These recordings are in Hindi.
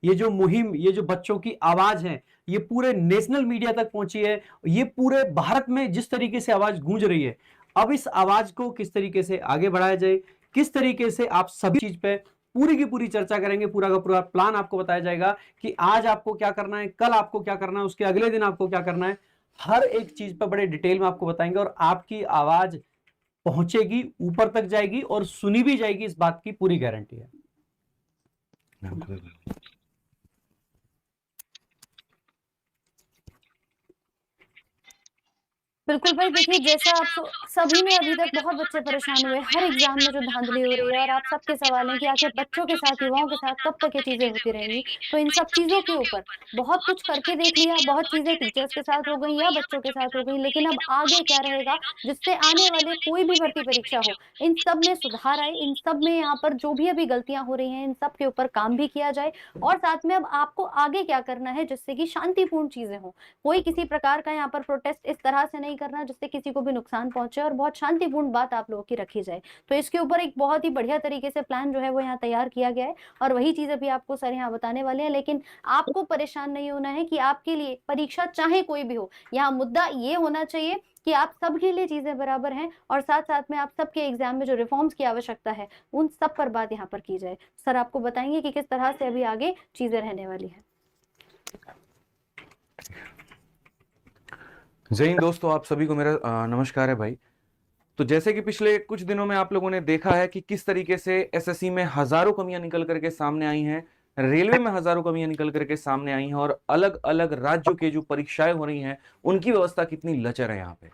ये जो मुहिम, ये जो बच्चों की आवाज है, ये पूरे नेशनल मीडिया तक पहुंची है। ये पूरे भारत में जिस तरीके से आवाज गूंज रही है, अब इस आवाज को किस तरीके से आगे बढ़ाया जाए, किस तरीके से आप सभी चीज पे पूरी की पूरी चर्चा करेंगे, पूरा का पूरा प्लान आपको बताया जाएगा कि आज आपको क्या करना है, कल आपको क्या करना है, उसके अगले दिन आपको क्या करना है। हर एक चीज पर बड़े डिटेल में आपको बताएंगे और आपकी आवाज पहुंचेगी, ऊपर तक जाएगी और सुनी भी जाएगी, इस बात की पूरी गारंटी है। बिल्कुल भाई, देखिए जैसा आप सभी ने अभी तक बहुत बच्चे परेशान हुए, हर एग्जाम में जो धांधली हो रही है, और आप सबके सवाल हैं कि आखिर बच्चों के साथ, युवाओं के साथ कब तक ये चीजें होती रहेंगी। तो इन सब चीजों के ऊपर बहुत कुछ करके देख लिया, बहुत चीजें टीचर्स के साथ हो गई या बच्चों के साथ हो गई, लेकिन अब आगे क्या रहेगा, जिससे आने वाले कोई भी भर्ती परीक्षा हो, इन सब में सुधार आए, इन सब में यहाँ पर जो भी अभी गलतियां हो रही हैं, इन सब के ऊपर काम भी किया जाए। और साथ में अब आपको आगे क्या करना है जिससे कि शांतिपूर्ण चीजें हो। कोई किसी प्रकार का यहाँ पर प्रोटेस्ट इस तरह से नहीं करना जिससे किसी को भी नुकसान पहुंचे, और बहुत शांतिपूर्ण बात आप लोगों की रखी जाए। तो इसके ऊपर एक बहुत ही बढ़िया तरीके से प्लान जो है वो यहाँ तैयार किया गया है, और वही चीज अभी आपको सर यहाँ बताने वाले हैं। लेकिन आपको परेशान नहीं होना है कि आपके लिए परीक्षा चाहे कोई भी हो, यहाँ मुद्दा ये होना चाहिए कि आप सबके लिए चीजें बराबर हैं, और साथ साथ में आप सबके एग्जाम में जो रिफॉर्म्स की आवश्यकता है उन सब पर बात यहाँ पर की जाए। सर आपको बताएंगे कि किस तरह से अभी आगे चीजें रहने वाली है। जय हिंद दोस्तों, आप सभी को मेरा नमस्कार है भाई। तो जैसे कि पिछले कुछ दिनों में आप लोगों ने देखा है कि किस तरीके से एसएससी में हजारों कमियां निकल करके सामने आई हैं, रेलवे में हजारों कमियां निकल करके सामने आई हैं, और अलग अलग राज्यों के जो परीक्षाएं हो रही हैं उनकी व्यवस्था कितनी लचर है यहाँ पे।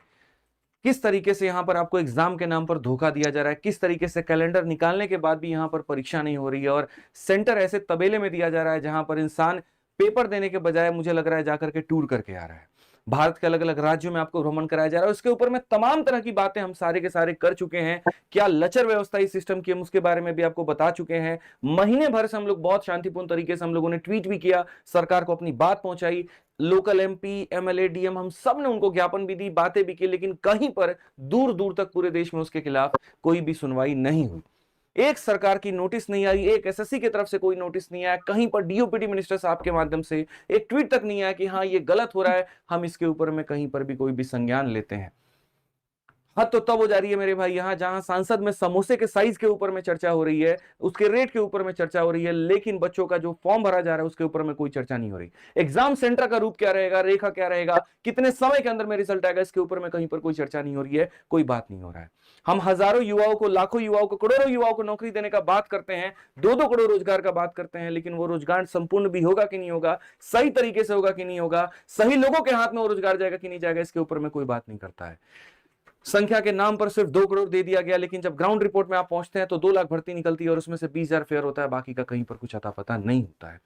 किस तरीके से यहाँ पर आपको एग्जाम के नाम पर धोखा दिया जा रहा है, किस तरीके से कैलेंडर निकालने के बाद भी यहाँ पर परीक्षा नहीं हो रही है, और सेंटर ऐसे तबेले में दिया जा रहा है जहां पर इंसान पेपर देने के बजाय मुझे लग रहा है जाकर के टूर करके आ रहा है। भारत के अलग अलग राज्यों में आपको भ्रमण कराया जा रहा है। उसके ऊपर में तमाम तरह की बातें हम सारे के सारे कर चुके हैं। क्या लचर व्यवस्था इस सिस्टम की, हम उसके बारे में भी आपको बता चुके हैं। महीने भर से हम लोग बहुत शांतिपूर्ण तरीके से हम लोगों ने ट्वीट भी किया, सरकार को अपनी बात पहुंचाई, लोकल एमपी एमएलए डीएम हम सब ने उनको ज्ञापन भी दी, बातें भी की, लेकिन कहीं पर दूर दूर तक पूरे देश में उसके खिलाफ कोई भी सुनवाई नहीं हुई। एक सरकार की नोटिस नहीं आई, एक एसएससी की तरफ से कोई नोटिस नहीं आया, कहीं पर डीओपीटी मिनिस्टर साहब के माध्यम से एक ट्वीट तक नहीं आया कि हाँ ये गलत हो रहा है, हम इसके ऊपर में कहीं पर भी कोई भी संज्ञान लेते हैं। हद तो तब हो जा रही है मेरे भाई, यहां जहां सांसद में समोसे के साइज के ऊपर में चर्चा हो रही है, उसके रेट के ऊपर में चर्चा हो रही है, लेकिन बच्चों का जो फॉर्म भरा जा रहा है उसके ऊपर में कोई चर्चा नहीं हो रही। एग्जाम सेंटर का रूप क्या रहेगा, रेखा क्या रहेगा, कितने समय के अंदर में रिजल्ट आएगा, इसके ऊपर में कहीं पर कोई चर्चा नहीं हो रही है, कोई बात नहीं हो रहा है। हम हजारों युवाओं को, लाखों युवाओं को, करोड़ों युवाओं को नौकरी देने का बात करते हैं, 2-2 करोड़ रोजगार का बात करते हैं, लेकिन वो रोजगार संपूर्ण भी होगा कि नहीं होगा, सही तरीके से होगा कि नहीं होगा, सही लोगों के हाथ में वो रोजगार जाएगा कि नहीं जाएगा, इसके ऊपर में कोई बात नहीं करता है। संख्या के नाम पर सिर्फ 2 करोड़ दे दिया गया, लेकिन जब ग्राउंड रिपोर्ट में आप पहुंचते हैं तो 2 लाख भर्ती निकलती है और उसमें से 20,000 फेयर होता है, बाकी का कहीं पर कुछ अता पता नहीं होता है।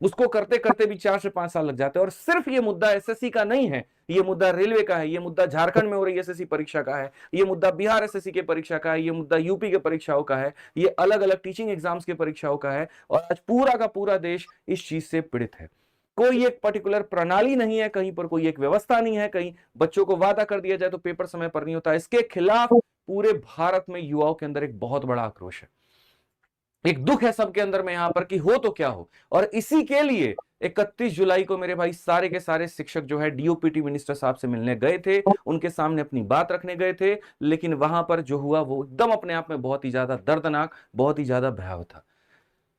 उसको करते करते भी 4 से 5 साल लग जाते हैं। और सिर्फ ये मुद्दा एसएससी का नहीं है, ये मुद्दा रेलवे का है, ये मुद्दा झारखंड में हो रही एसएससी परीक्षा का है, ये मुद्दा बिहार एसएससी के परीक्षा का है, ये मुद्दा यूपी के परीक्षाओं का है, ये अलग अलग टीचिंग एग्जाम्स के परीक्षाओं का है, और आज पूरा का पूरा देश इस चीज से पीड़ित है। कोई एक पर्टिकुलर प्रणाली नहीं है, कहीं पर कोई एक व्यवस्था नहीं है, कहीं बच्चों को वादा कर दिया जाए तो पेपर समय पर नहीं होता। इसके खिलाफ पूरे भारत में युवाओं के अंदर एक बहुत बड़ा आक्रोश है, एक दुख है सबके अंदर में यहां पर कि हो तो क्या हो। और इसी के लिए 31 जुलाई को मेरे भाई सारे के सारे शिक्षक जो है डीओपीटी मिनिस्टर साहब से मिलने गए थे, उनके सामने अपनी बात रखने गए थे, लेकिन वहां पर जो हुआ वो एकदम अपने आप में बहुत ही ज्यादा दर्दनाक, बहुत ही ज्यादा भयावह था।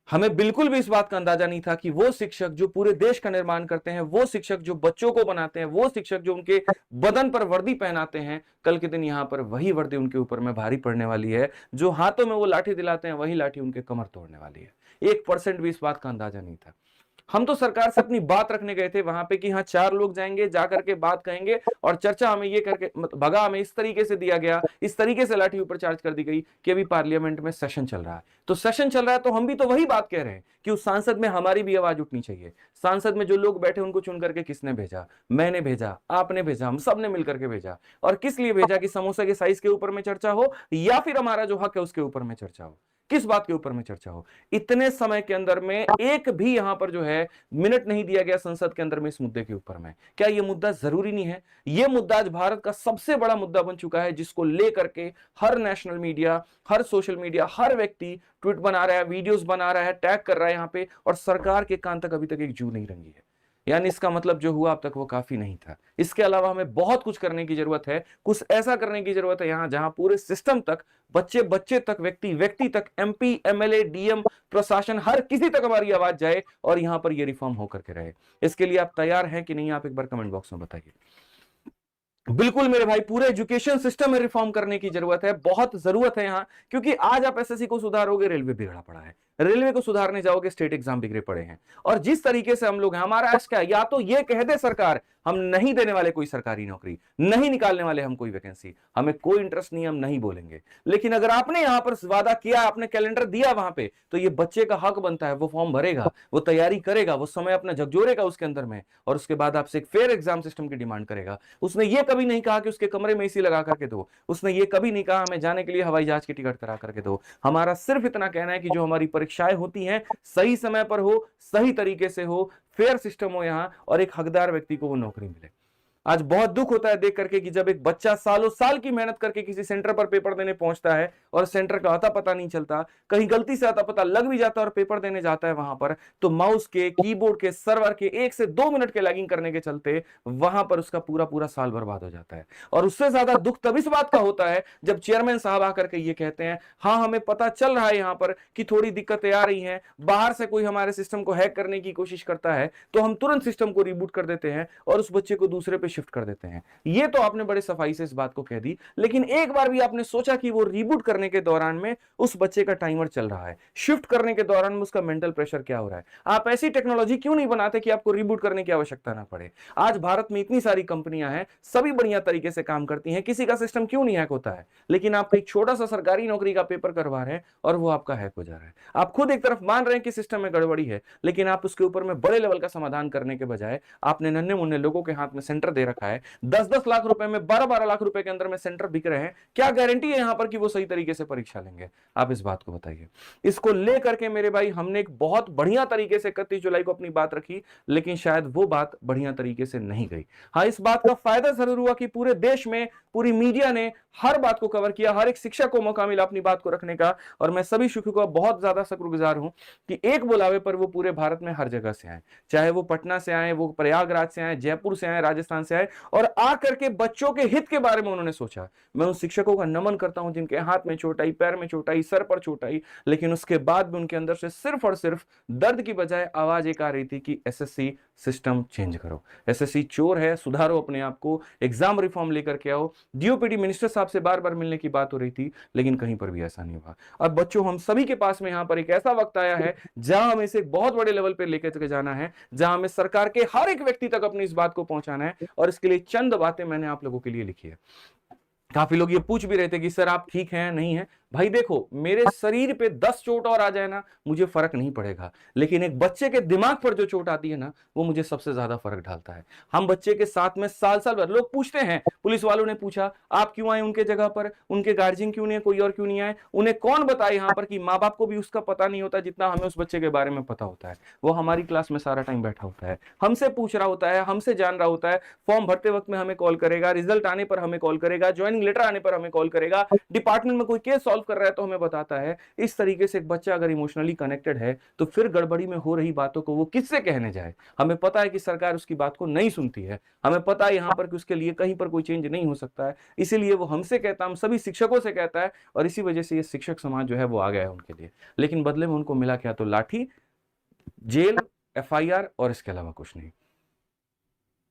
हमें बिल्कुल भी इस बात का अंदाजा नहीं था कि वो शिक्षक जो पूरे देश का निर्माण करते हैं, वो शिक्षक जो बच्चों को बनाते हैं, वो शिक्षक जो उनके बदन पर वर्दी पहनाते हैं, कल के दिन यहां पर वही वर्दी उनके ऊपर में भारी पड़ने वाली है। जो हाथों में वो लाठी दिलाते हैं, वही लाठी उनके कमर तोड़ने वाली है। 1% भी इस बात का अंदाजा नहीं था। हम तो सरकार से अपनी बात रखने गए थे वहां पे कि हाँ 4 लोग जाएंगे, जाकर के बात कहेंगे, और चर्चा हमें ये करके भगा हमें इस तरीके से दिया गया, इस तरीके से लाठी ऊपर चार्ज कर दी गई कि अभी पार्लियामेंट में सेशन चल रहा है। तो सेशन चल रहा है तो हम भी तो वही बात कह रहे हैं कि उस सांसद में हमारी भी आवाज उठनी चाहिए। सांसद में जो लोग बैठे उनको चुन करके किसने भेजा? मैंने भेजा, आपने भेजा, हम सब ने मिलकर के भेजा। और किस लिए भेजा? कि समोसा के साइज के ऊपर में चर्चा हो, या फिर हमारा जो हक है उसके ऊपर में चर्चा हो। किस बात के ऊपर में चर्चा हो। इतने समय के अंदर में एक भी यहां पर जो है मिनट नहीं दिया गया संसद के अंदर में इस मुद्दे के ऊपर में। क्या यह मुद्दा जरूरी नहीं है? यह मुद्दा आज भारत का सबसे बड़ा मुद्दा बन चुका है, जिसको लेकर के हर नेशनल मीडिया, हर सोशल मीडिया, हर व्यक्ति ट्वीट बना रहा है, वीडियोस बना रहा है, टैग कर रहा है यहां पे, और सरकार के कान तक अभी तक एक जू नहीं रंगी है। यानी इसका मतलब जो हुआ अब तक वो काफी नहीं था। इसके अलावा हमें बहुत कुछ करने की जरूरत है, कुछ ऐसा करने की जरूरत है यहां जहां पूरे सिस्टम तक, बच्चे बच्चे तक, व्यक्ति व्यक्ति तक, एमपी, एमएलए, डीएम, प्रशासन, हर किसी तक हमारी आवाज जाए और यहां पर ये रिफॉर्म होकर के रहे। इसके लिए आप तैयार हैं कि नहीं? आप एक बार कमेंट बॉक्स में बताइए। बिल्कुल मेरे भाई, पूरे एजुकेशन सिस्टम में रिफॉर्म करने की जरूरत है, बहुत जरूरत है यहां, क्योंकि आज आप एसएससी को सुधारोगे, रेलवे बिगड़ा पड़ा है। रेलवे को सुधारने जाओगे, स्टेट एग्जाम बिगड़े पड़े हैं। और जिस तरीके से हम लोग हैं, हमारा आज क्या, या तो ये कह दे सरकार हम नहीं देने वाले कोई सरकारी नौकरी, नहीं निकालने वाले हम कोई वैकेंसी, हमें कोई इंटरेस्ट नहीं, हम नहीं बोलेंगे। लेकिन अगर आपने यहां पर वादा किया, आपने कैलेंडर दिया वहां पे, तो ये बच्चे का हक बनता है, वो फॉर्म भरेगा, वो तैयारी करेगा, वो समय अपना झकझोरेगा उसके अंदर में, और उसके बाद आपसे एक फेयर एग्जाम सिस्टम की डिमांड करेगा। उसने ये कभी नहीं कहा कि उसके कमरे में एसी लगा करके दो, उसने ये कभी नहीं कहा हमें जाने के लिए हवाई जहाज की टिकट करा करके दो। हमारा सिर्फ इतना कहना है कि जो हमारी परीक्षाएं होती हैं सही समय पर हो, सही तरीके से हो, फेयर सिस्टम हो यहां, और एक हकदार व्यक्ति को वो नौकरी मिले। आज बहुत दुख होता है देख करके कि जब एक बच्चा सालों साल की मेहनत करके किसी सेंटर पर पेपर देने पहुंचता है और सेंटर का अता पता नहीं चलता, कहीं गलती से अता पता लग भी जाता है और पेपर देने जाता है वहां पर, तो माउस के, कीबोर्ड के, सर्वर के 1 से 2 मिनट के लैगिंग करने के चलते वहां पर उसका पूरा पूरा साल बर्बाद हो जाता है। और उससे ज्यादा दुख तब इस बात का होता है जब चेयरमैन साहब आकर के ये कहते हैं, हाँ हमें पता चल रहा है यहां पर कि थोड़ी दिक्कतें आ रही हैं, बाहर से कोई हमारे सिस्टम को हैक करने की कोशिश करता है, तो हम तुरंत सिस्टम को रिबूट कर देते हैं और उस बच्चे को दूसरे पे शिफ्ट कर देते हैं। ये तो आपने बड़े सफाई से इस बात को कह दी, लेकिन एक बार भी आपने सोचा कि वो रिबूट करने के दौरान में उस बच्चे का टाइमर चल रहा है, शिफ्ट करने के दौरान में उसका मेंटल प्रेशर क्या हो रहा है? आप ऐसी टेक्नोलॉजी क्यों नहीं बनाते कि आपको रिबूट करने की आवश्यकता ना पड़े? आज भारत में इतनी सारी कंपनियां हैं, सभी बढ़िया तरीके से काम करती हैं, किसी का सिस्टम क्यों नहीं हैक होता है? लेकिन आप एक छोटा सा सरकारी नौकरी का पेपर करवा रहे हैं और वो आपका हैक हो जा रहा है। आप खुद एक तरफ मान रहे हैं कि सिस्टम में गड़बड़ी है, लेकिन आप उसके ऊपर में बड़े लेवल का समाधान करने के बजाय आपने नन्हे मुन्ने लोगों के हाथ में सेंटर दे रखा है। 10-10 लाख रुपए में, 12-12 लाख रुपए के अंदर में सेंटर बिक रहे हैं। क्या गारंटी है यहां पर कि वो सही तरीके से परीक्षा लेंगे? आप इस बात को बताइए। इसको लेकर के मेरे भाई हमने एक बहुत बढ़िया तरीके से 31 जुलाई को अपनी बात रखी, लेकिन शायद वो बात बढ़िया तरीके से नहीं गई। हाँ, इस बात का फायदा जरूर हुआ कि पूरे देश में पूरी मीडिया ने हर बात को कवर किया, हर एक शिक्षक को मौका मिला अपनी बात को रखने का, और मैं सभी शिक्षकों का बहुत ज्यादा शुक्रगुजार हूं कि एक बुलावे पर वो पूरे भारत में हर जगह से आए, चाहे वो पटना से आए, वो प्रयागराज से आए, जयपुर से आए, राजस्थान से आए, और आकर के बच्चों के हित के बारे में उन्होंने सोचा। मैं उन शिक्षकों का नमन करता हूं जिनके हाथ में चोट आई, पैर में चोट आई, सर पर चोट आई, लेकिन उसके बाद भी उनके अंदर से सिर्फ और सिर्फ दर्द की बजाय आवाज एक आ रही थी कि एसएससी सिस्टम चेंज करो, एसएससी चोर है, सुधारो अपने आप को, एग्जाम रिफॉर्म लेकर के आओ। डीओपीडी मिनिस्टर साहब से बार बार मिलने की बात हो रही थी, लेकिन कहीं पर भी ऐसा नहीं हुआ। अब बच्चों, हम सभी के पास में यहां पर एक ऐसा वक्त आया है जहां हमें इसे बहुत बड़े लेवल पर लेकर जाना है, जहां हमें सरकार के हर एक व्यक्ति तक अपनी इस बात को पहुंचाना है, और इसके लिए चंद बातें मैंने आप लोगों के लिए लिखी है। काफी लोग ये पूछ भी रहे थे कि सर आप ठीक हैं, नहीं है? भाई देखो, मेरे शरीर पे 10 चोट और आ जाए ना, मुझे फर्क नहीं पड़ेगा, लेकिन एक बच्चे के दिमाग पर जो चोट आती है ना, वो मुझे सबसे ज्यादा फर्क डालता है। हम बच्चे के साथ में साल साल भर, लोग पूछते हैं, पुलिस वालों ने पूछा आप क्यों आए उनके जगह पर, उनके गार्जियन क्यों नहीं, कोई और क्यों नहीं आए? उन्हें कौन बताए यहाँ पर कि माँ बाप को भी उसका पता नहीं होता जितना हमें उस बच्चे के बारे में पता होता है। वो हमारी क्लास में सारा टाइम बैठा होता है, हमसे पूछ रहा होता है, हमसे जान रहा होता है, फॉर्म भरते वक्त में हमें कॉल करेगा, रिजल्ट आने पर हमें कॉल करेगा, ज्वाइनिंग लेटर आने पर हमें कॉल करेगा, डिपार्टमेंट में कोई केस सॉल्व कर रहा है तो हमें बताता है। इस तरीके से एक बच्चा अगर इमोशनली कनेक्टेड है तो फिर गड़बड़ी में हो रही बातों को वो किससे कहने जाए? हमें पता है कि सरकार उसकी बात को नहीं सुनती है, हमें पता है यहां पर कि उसके लिए कहीं पर कोई चेंज नहीं हो सकता है, इसीलिए वो हमसे कहता है, हम सभी शिक्षकों से कहता है, और इसी वजह से ये शिक्षक समाज जो है वो आ गया है उनके लिए। लेकिन बदले में उनको मिला क्या? तो लाठी, जेल, एफआईआर, और इसके अलावा कुछ नहीं।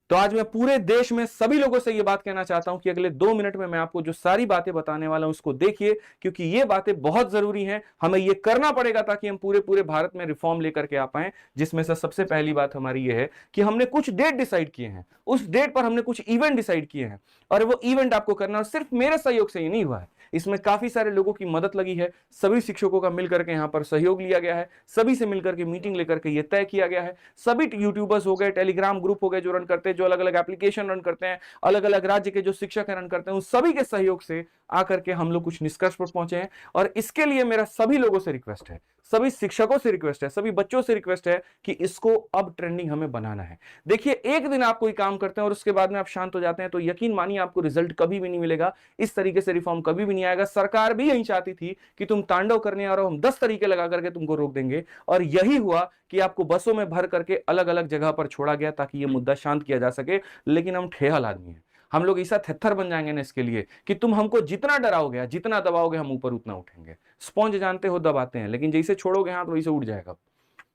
तो आज मैं पूरे देश में सभी लोगों से यह बात कहना चाहता हूं कि अगले 2 मिनट में मैं आपको जो सारी बातें बताने वाला हूं उसको देखिए, क्योंकि ये बातें बहुत जरूरी हैं, हमें ये करना पड़ेगा ताकि हम पूरे भारत में रिफॉर्म लेकर के आ पाएं। जिसमें से सबसे पहली बात हमारी ये है कि हमने कुछ डेट डिसाइड किए हैं, उस डेट पर हमने कुछ इवेंट डिसाइड किए हैं, और वो इवेंट आपको करना, और सिर्फ मेरे सहयोग से ही नहीं हुआ है, इसमें काफी सारे लोगों की मदद लगी है, सभी शिक्षकों का मिलकर के यहाँ पर सहयोग लिया गया है, सभी से मिलकर के मीटिंग लेकर के ये तय किया गया है। सभी यूट्यूबर्स हो गए, टेलीग्राम ग्रुप हो गए जो रन करते हैं, जो अलग अलग एप्लीकेशन रन करते हैं, अलग अलग राज्य के जो शिक्षक रन करते हैं, उन सभी के सहयोग से आकर के हम लोग कुछ निष्कर्ष पर पहुंचे हैं। और इसके लिए मेरा सभी लोगों से रिक्वेस्ट है, सभी शिक्षकों से रिक्वेस्ट है, सभी बच्चों से रिक्वेस्ट है कि इसको अब ट्रेंडिंग हमें बनाना है। देखिए, एक दिन आप कोई काम करते हैं और उसके बाद में आप शांत हो जाते हैं तो यकीन मानिए आपको रिजल्ट कभी भी नहीं मिलेगा, इस तरीके से रिफॉर्म कभी भी नहीं आएगा। सरकार भी यही चाहती थी कि तुम तांडव करने आ रहे हो, हम 10 तरीके लगा करके तुमको रोक देंगे, और यही हुआ कि आपको बसों में भर करके अलग अलग जगह पर छोड़ा गया ताकि यह मुद्दा शांत किया जा सके। लेकिन हम ठेहल आदमी हैं, हम लोग ऐसा थेथर बन जाएंगे ना इसके लिए कि तुम हमको जितना डराओगे, जितना दबाओगे, हम ऊपर उतना उठेंगे। स्पॉन्ज जानते हो दबाते हैं, लेकिन जैसे छोड़ोगे हाथ वैसे उठ जाएगा।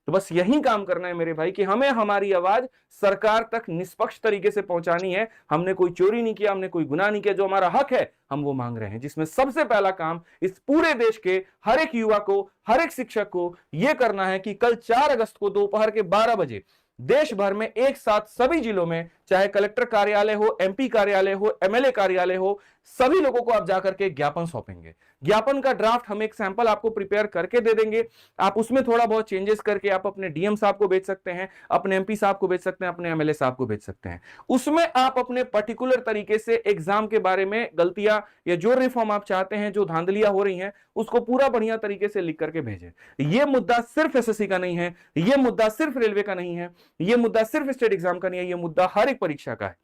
तो बस यही काम करना है मेरे भाई कि हमें हमारी आवाज सरकार तक निष्पक्ष तरीके से पहुंचानी है। हमने कोई चोरी नहीं किया, हमने कोई गुनाह नहीं किया, जो हमारा हक है हम वो मांग रहे हैं। जिसमें सबसे पहला काम इस पूरे देश के हर एक युवा को, हर एक शिक्षक को यह करना है कि कल 4 अगस्त को दोपहर के 12 बजे देश भर में एक साथ सभी जिलों में, चाहे कलेक्टर कार्यालय हो, एमपी कार्यालय हो, एमएलए कार्यालय हो, सभी लोगों को आप जाकर के ज्ञापन सौंपेंगे। ज्ञापन का ड्राफ्ट हम एक सैंपल आपको प्रिपेयर करके दे देंगे। आप उसमें थोड़ा बहुत चेंजेस करके आप अपने डीएम साहब को भेज सकते हैं, अपने एमपी साहब को भेज सकते हैं, अपने एमएलए साहब को भेज सकते हैं। उसमें आप अपने पर्टिकुलर तरीके से एग्जाम के बारे में गलतियां या जो रिफॉर्म आप चाहते हैं, जो धांधलियां हो रही हैं, उसको पूरा बढ़िया तरीके से लिख करके भेजें। यह मुद्दा सिर्फ एसएससी का नहीं है, यह मुद्दा सिर्फ रेलवे का नहीं है, यह मुद्दा सिर्फ स्टेट एग्जाम का नहीं है, यह मुद्दा हर एक परीक्षा का है।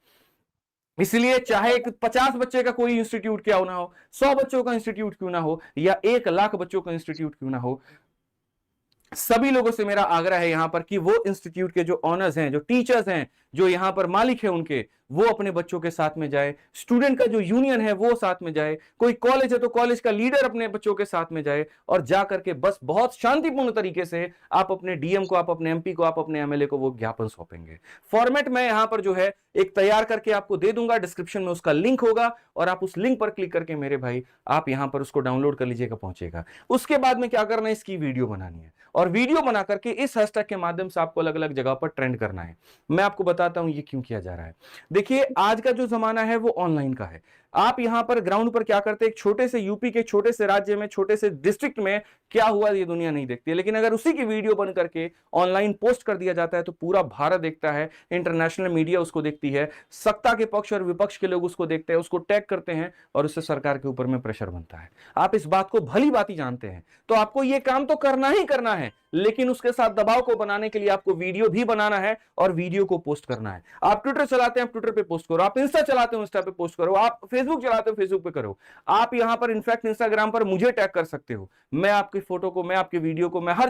इसलिए चाहे 50 बच्चे का कोई इंस्टीट्यूट क्यों ना हो, 100 बच्चों का इंस्टीट्यूट क्यों ना हो, या 1 लाख बच्चों का इंस्टीट्यूट क्यों ना हो, सभी लोगों से मेरा आग्रह है यहां पर कि वो इंस्टीट्यूट के जो ऑनर्स हैं, जो टीचर्स हैं, जो यहां पर मालिक है उनके, वो अपने बच्चों के साथ में जाए। स्टूडेंट का जो यूनियन है वो साथ में जाए, कोई कॉलेज है तो कॉलेज का लीडर अपने बच्चों के साथ में जाए, और जा करके बस बहुत शांतिपूर्ण तरीके से आप अपने डीएम को, आप अपने एमपी को, आप अपने एमएलए को वो ज्ञापन सौंपेंगे। फॉर्मेट मैं यहां पर जो है एक तैयार करके आपको दे दूंगा, डिस्क्रिप्शन में उसका लिंक होगा, और आप उस लिंक पर क्लिक करके मेरे भाई आप यहां पर उसको डाउनलोड कर लीजिएगा, पहुंचेगा। उसके बाद में क्या करना है, इसकी वीडियो बनानी है, और वीडियो बना करके इस हैशटैग के माध्यम से आपको अलग अलग जगह पर ट्रेंड करना है। मैं आपको बताता हूं ये क्यों किया जा रहा है। देखिए, आज का जो जमाना है वो ऑनलाइन का है। आप यहां पर ग्राउंड पर क्या करते हैं, एक छोटे से यूपी के छोटे से राज्य में, छोटे से डिस्ट्रिक्ट में क्या हुआ ये दुनिया नहीं देखती है, लेकिन अगर उसी की वीडियो बन करके ऑनलाइन पोस्ट कर दिया जाता है तो पूरा भारत देखता है, इंटरनेशनल मीडिया उसको देखती है, सत्ता के पक्ष और विपक्ष के लोग उसको देखते हैं, उसको टैग करते हैं, और उससे सरकार के ऊपर में प्रेशर बनता है। आप इस बात को भली भांति जानते हैं, तो आपको यह काम तो करना ही करना है, लेकिन उसके साथ दबाव को बनाने के लिए आपको वीडियो भी बनाना है और वीडियो को पोस्ट करना है। आप ट्विटर चलाते हैं, आप ट्विटर पे पोस्ट करो, आप इंस्टा चलाते हो, इंस्टा पे पोस्ट करो, आप फेसबुक चलाते हो, फेसबुक पे करो। आप यहां पर इनफैक्ट इंस्टाग्राम पर मुझे टैग कर सकते हो, मैं आपकी फोटो को, मैं आपके वीडियो को, मैं हर